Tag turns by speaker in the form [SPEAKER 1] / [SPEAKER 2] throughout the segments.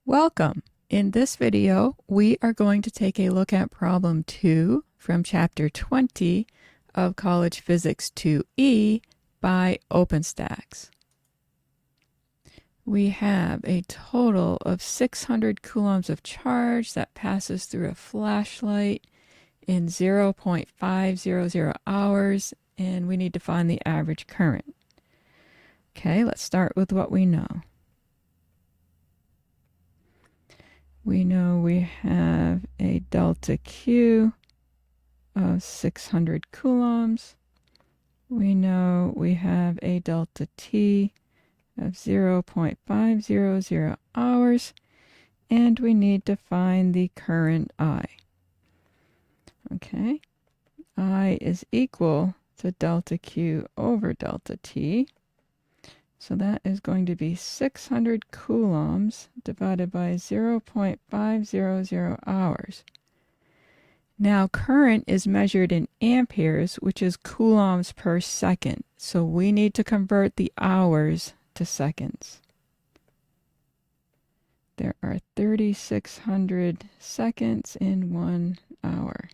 [SPEAKER 1] Welcome! In this video, we are going to take a look at problem 2 from chapter 20 of College Physics 2E by OpenStax. We have a total of 600 coulombs of charge that passes through a flashlight in 0.500 hours, and we need to find the average current. Okay, let's start with what we know. We know we have a delta Q of 600 coulombs. We know we have a delta T of 0.500 hours, and we need to find the current I. Okay, I is equal to delta Q over delta T. So that is going to be 600 coulombs divided by 0.500 hours. Now current is measured in amperes, which is coulombs per second. So we need to convert the hours to seconds. There are 3,600 seconds in 1 hour.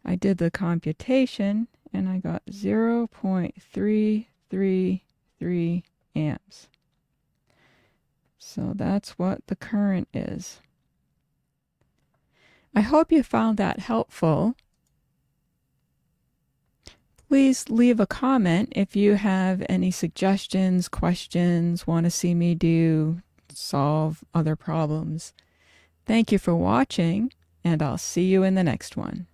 [SPEAKER 1] I did the computation and I got 0.333 amps. So that's what the current is. I hope you found that helpful. Please leave a comment if you have any suggestions, questions, want to see me solve other problems. Thank you for watching, and I'll see you in the next one.